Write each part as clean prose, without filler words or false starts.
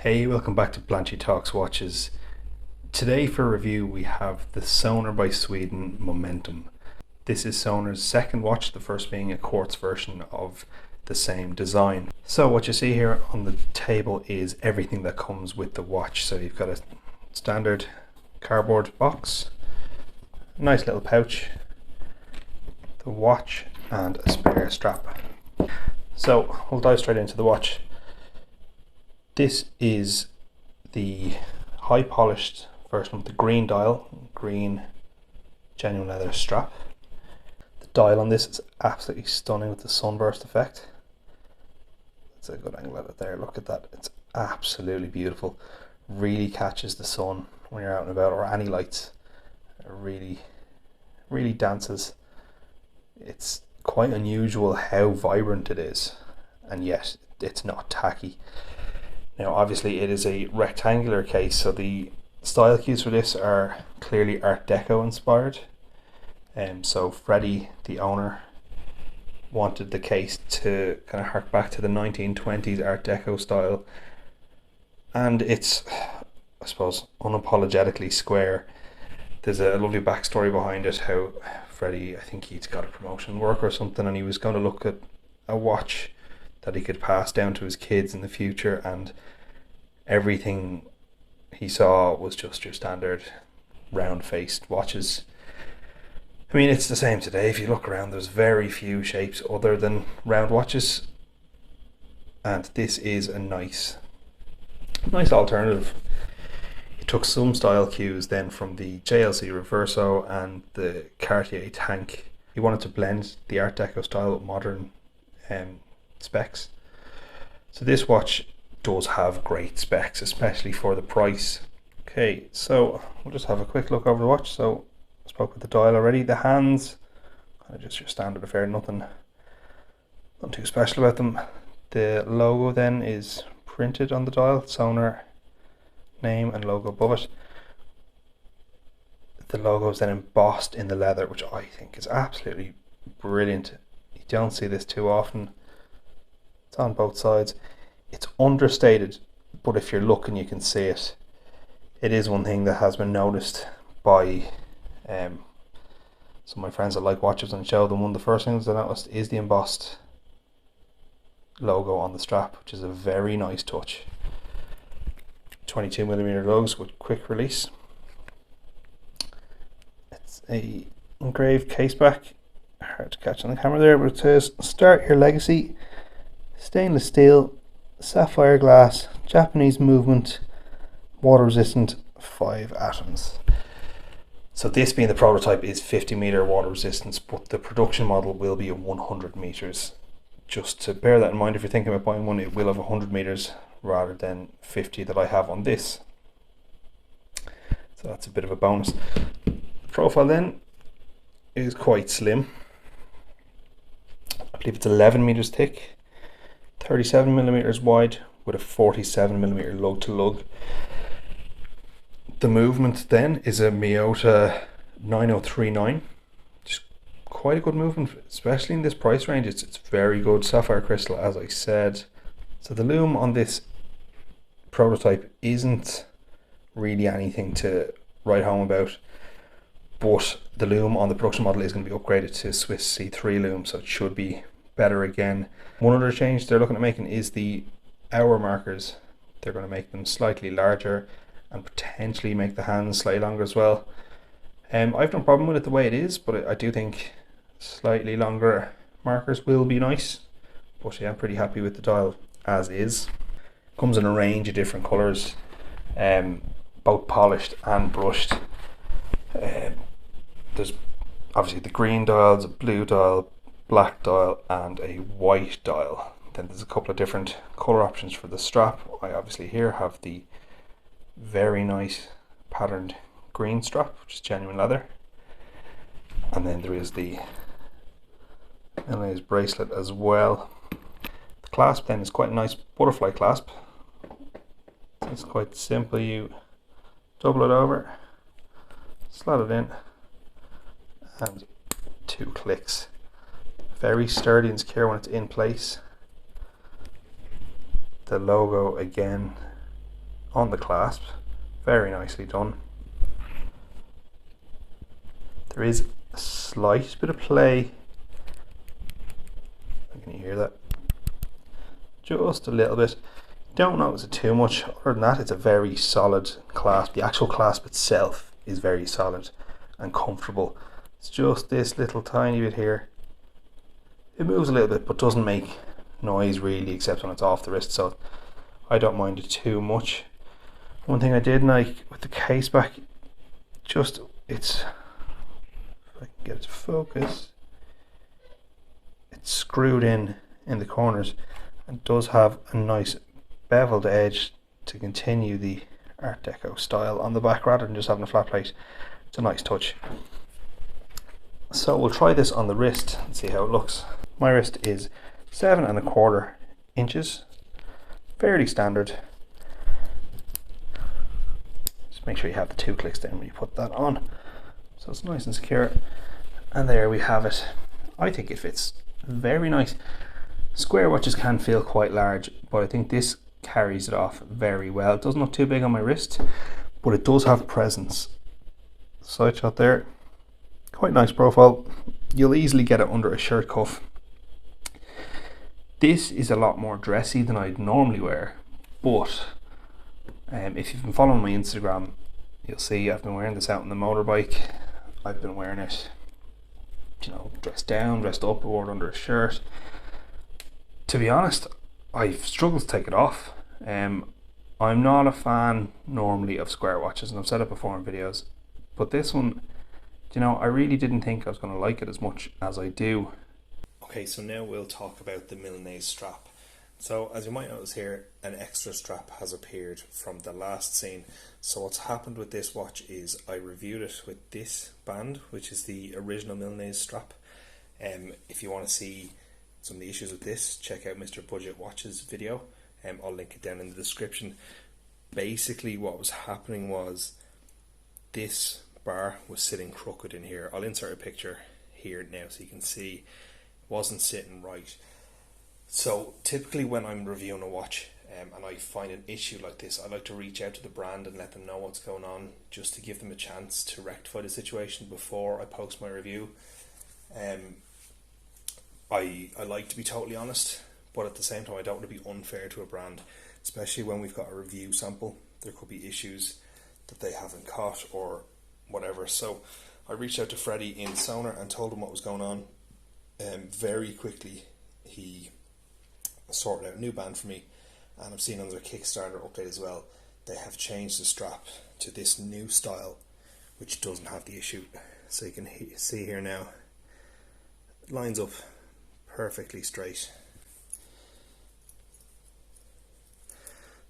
Hey, welcome back to Blanchy Talks Watches. Today for review we have the Söner by Sweden Momentum. This is Söner's second watch, the first being a quartz version of the same design. So what you see here on the table is everything that comes with the watch. So you've got a standard cardboard box, a nice little pouch, the watch and a spare strap. So we'll dive straight into the watch. This is the high polished version with the green dial, green genuine leather strap. The dial on this is absolutely stunning with the sunburst effect. That's a good angle at it there, look at that, it's absolutely beautiful. Really catches the sun when you're out and about, or any lights. It really dances. It's quite unusual how vibrant it is, and yet it's not tacky. Now obviously it is a rectangular case, so the style cues for this are clearly Art Deco inspired. So Freddie, the owner, wanted the case to kind of hark back to the 1920s Art Deco style, and it's, I suppose, unapologetically square. There's a lovely backstory behind it, how Freddie, I think he'd got a promotion work or something, and he was going to look at a watch that he could pass down to his kids in the future, and everything he saw was just your standard round-faced watches. I mean, it's the same today. If you look around, there's very few shapes other than round watches, and this is a nice alternative. He took some style cues then from the JLC Reverso and the Cartier Tank. He wanted to blend the Art Deco style with modern specs. So this watch does have great specs, especially for the price. Okay, so we'll just have a quick look over the watch. So I spoke with the dial already. The hands, just your standard affair, nothing too special about them. The logo then is printed on the dial, Söner name and logo above it. The logo is then embossed in the leather, which I think is absolutely brilliant. You don't see this too often. It's on both sides. It's understated, but if you're looking you can see it. It is one thing that has been noticed by some of my friends that like watches and show them. One of the first things I noticed is the embossed logo on the strap, which is a very nice touch. 22mm lugs with quick release. It's a engraved case back, hard to catch on the camera there, but it says "Start Your Legacy," stainless steel, sapphire glass, Japanese movement, water resistant, 5 atoms. So this being the prototype is 50-meter water resistance, but the production model will be 100 meters. Just to bear that in mind, if you're thinking about buying one, it will have 100 meters rather than 50 that I have on this. So that's a bit of a bonus. The profile then is quite slim. I believe it's 11 meters thick, 37 millimeters wide with a 47 millimeter lug to lug. The movement then is a Miyota 9039. Just quite a good movement, especially in this price range. It's very good. Sapphire crystal, as I said. So the lume on this prototype isn't really anything to write home about, but the lume on the production model is going to be upgraded to Swiss C3 lume, so it should be better again. One other change they're looking at making is the hour markers. They're going to make them slightly larger and potentially make the hands slightly longer as well. I've no problem with it the way it is, but I do think slightly longer markers will be nice. But yeah, I'm pretty happy with the dial as is. Comes in a range of different colours, both polished and brushed. There's obviously the green dials, a blue dial, black dial and a white dial. Then there's a couple of different colour options for the strap. I obviously here have the very nice patterned green strap, which is genuine leather. And then there is the inlays bracelet as well. The clasp then is quite a nice butterfly clasp. It's quite simple. You double it over, slide it in, and 2 clicks. Very sturdy and secure when it's in place. The logo again on the clasp. Very nicely done. There is a slight bit of play. Can you hear that? Just a little bit. Don't notice it too much. Other than that, it's a very solid clasp. The actual clasp itself is very solid and comfortable. It's just this little tiny bit here. It moves a little bit but doesn't make noise really, except when it's off the wrist, so I don't mind it too much. One thing I did like with the case back, just it's, if I can get it to focus, it's screwed in the corners and does have a nice beveled edge to continue the Art Deco style on the back rather than just having a flat plate. It's a nice touch. So we'll try this on the wrist and see how it looks. My wrist is 7¼ inches, fairly standard. Just make sure you have the 2 clicks down when you put that on, so it's nice and secure. And there we have it. I think it fits very nice. Square watches can feel quite large, but I think this carries it off very well. It doesn't look too big on my wrist, but it does have presence. Side shot there, quite nice profile. You'll easily get it under a shirt cuff. This is a lot more dressy than I'd normally wear, but if you've been following my Instagram, you'll see I've been wearing this out on the motorbike. I've been wearing it, you know, dressed down, dressed up, or worn under a shirt. To be honest, I've struggled to take it off. I'm not a fan normally of square watches, and I've said it before in videos, but this one, you know, I really didn't think I was going to like it as much as I do. Okay, so now we'll talk about the Milanese strap. So as you might notice here, an extra strap has appeared from the last scene. So what's happened with this watch is I reviewed it with this band, which is the original Milanese strap. If you want to see some of the issues with this, check out Mr. Budget Watches video. I'll link it down in the description. Basically what was happening was this bar was sitting crooked in here. I'll insert a picture here now so you can see. Wasn't sitting right. So typically when I'm reviewing a watch and I find an issue like this, I like to reach out to the brand and let them know what's going on, just to give them a chance to rectify the situation before I post my review. I like to be totally honest, but at the same time I don't want to be unfair to a brand, especially when we've got a review sample. There could be issues that they haven't caught or whatever. So I reached out to Freddie in Söner and told him what was going on. Very quickly he sorted out a new band for me, and I've seen on their Kickstarter update as well, they have changed the strap to this new style which doesn't have the issue. So you can see here now, it lines up perfectly straight.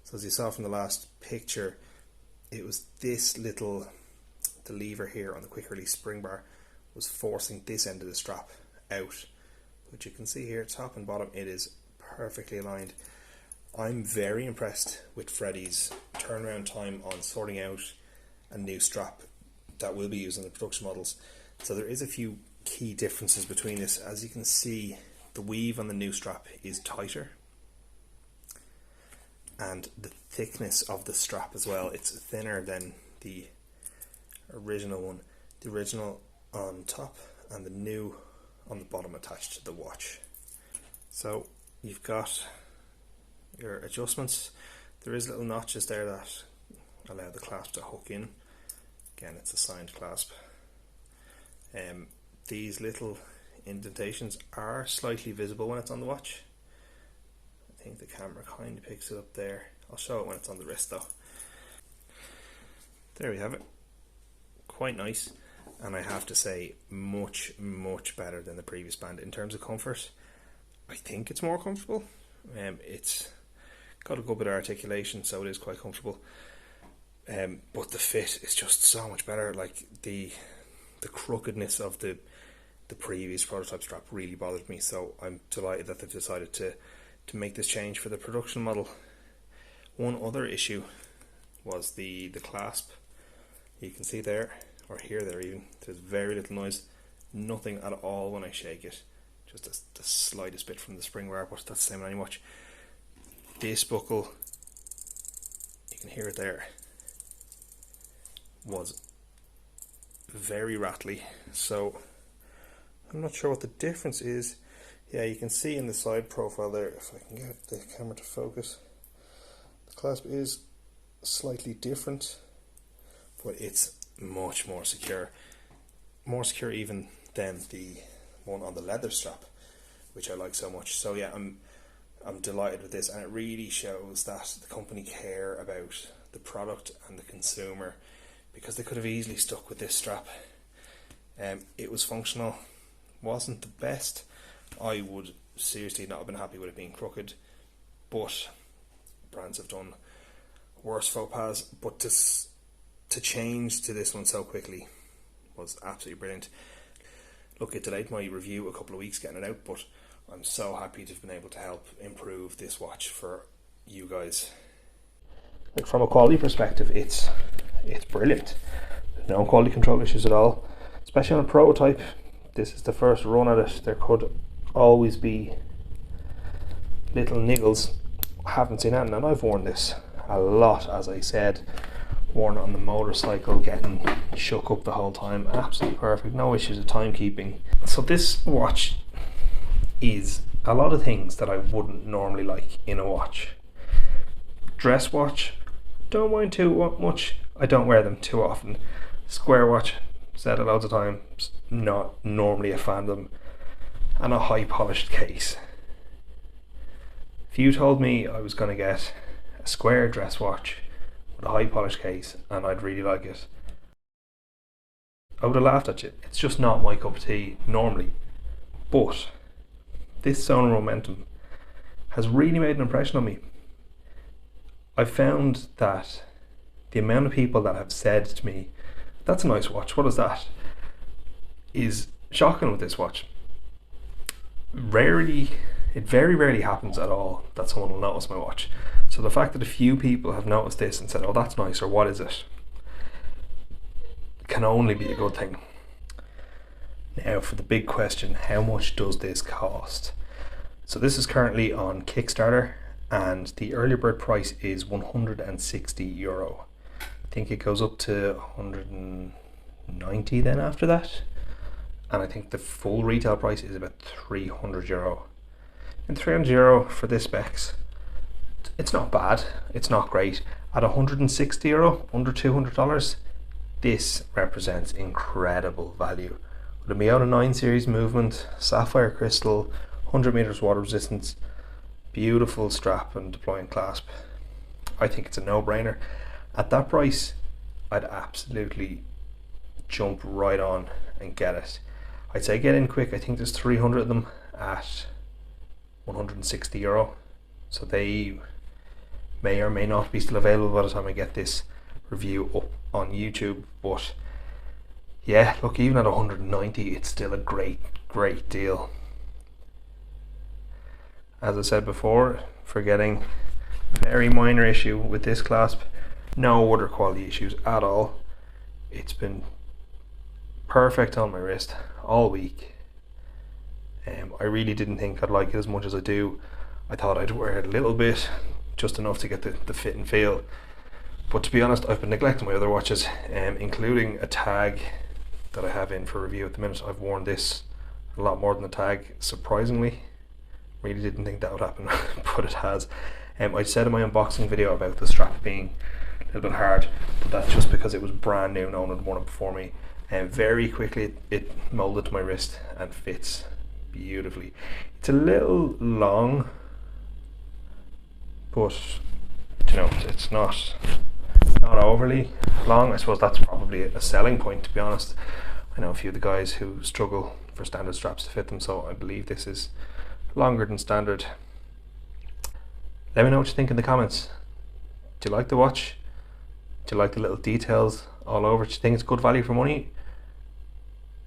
So as you saw from the last picture, it was this little, the lever here on the quick release spring bar was forcing this end of the strap out, but you can see here top and bottom it is perfectly aligned. I'm very impressed with Freddie's turnaround time on sorting out a new strap that will be used in the production models. So there is a few key differences between this. As you can see, the weave on the new strap is tighter, and the thickness of the strap as well, it's thinner than the original one. The original on top and the new on the bottom attached to the watch. So you've got your adjustments. There is little notches there that allow the clasp to hook in. Again, it's a signed clasp. These little indentations are slightly visible when it's on the watch. I think the camera kind of picks it up there. I'll show it when it's on the wrist though. There we have it. Quite nice. And I have to say, much better than the previous band in terms of comfort. I think it's more comfortable. It's got a good bit of articulation, so it is quite comfortable. But the fit is just so much better. Like the crookedness of the previous prototype strap really bothered me, so I'm delighted that they've decided to make this change for the production model. One other issue was the clasp. You can see there, or hear there even, there's very little noise, nothing at all when I shake it, just the slightest bit from the spring bar, but that's the same on any watch. This buckle, you can hear it there, was very rattly. So I'm not sure what the difference is. Yeah, you can see in the side profile there, if I can get the camera to focus, the clasp is slightly different, but it's much more secure. More secure even than the one on the leather strap, which I like so much. So yeah, I'm delighted with this, and it really shows that the company care about the product and the consumer, because they could have easily stuck with this strap. It was functional, wasn't the best. I would seriously not have been happy with it being crooked, but brands have done worse faux pas. But to change to this one so quickly was absolutely brilliant. Look, it delayed my review a couple of weeks getting it out, but I'm so happy to have been able to help improve this watch for you guys. Like, from a quality perspective, it's brilliant. No quality control issues at all, especially on a prototype. This is the first run at it. There could always be little niggles. I haven't seen anything, and I've worn this a lot, as I said. Worn it on the motorcycle, getting shook up the whole time. Absolutely perfect, no issues with timekeeping. So this watch is a lot of things that I wouldn't normally like in a watch. Dress watch, don't mind too much. I don't wear them too often. Square watch, said it loads of times, not normally a fan of them. And a high polished case. If you told me I was going to get a square dress watch with a high polished case and I'd really like it, I would have laughed at you. It's just not my cup of tea normally. But this Söner Momentum has really made an impression on me. I've found that the amount of people that have said to me, "That's a nice watch, what is that?" is shocking with this watch. It very rarely happens at all that someone will notice my watch. So the fact that a few people have noticed this and said, "Oh, that's nice," or "What is it?" can only be a good thing. Now for the big question, how much does this cost? So this is currently on Kickstarter, and the early bird price is €160. I think it goes up to 190 then after that. And I think the full retail price is about €300. And €300 for this specs, it's not bad, it's not great. At €160, under $200, this represents incredible value. With a Miata 9 series movement, sapphire crystal, 100 meters water resistance, beautiful strap and deploying clasp, I think it's a no-brainer. At that price, I'd absolutely jump right on and get it. I'd say get in quick. I think there's 300 of them at €160, so they may or may not be still available by the time I get this review up on YouTube. But yeah, look, even at 190, it's still a great deal. As I said before, forgetting very minor issue with this clasp, no other quality issues at all. It's been perfect on my wrist all week. I really didn't think I'd like it as much as I do. I thought I'd wear it a little bit, just enough to get the fit and feel. But to be honest, I've been neglecting my other watches, including a tag that I have in for review at the minute. I've worn this a lot more than the tag, surprisingly. Really didn't think that would happen, but it has. I said in my unboxing video about the strap being a little bit hard, but that's just because it was brand new, no one had worn it before me. And very quickly it molded to my wrist and fits beautifully. It's a little long, but you know, it's not overly long. I suppose that's probably a selling point, to be honest. I know a few of the guys who struggle for standard straps to fit them, so I believe this is longer than standard. Let me know what you think in the comments. Do you like the watch? Do you like the little details all over? Do you think it's good value for money?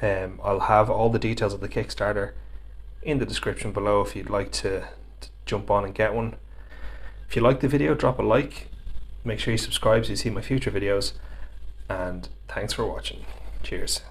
I'll have all the details of the Kickstarter in the description below if you'd like to jump on and get one. If you like the video, drop a like. Make sure you subscribe so you see my future videos. And thanks for watching. Cheers.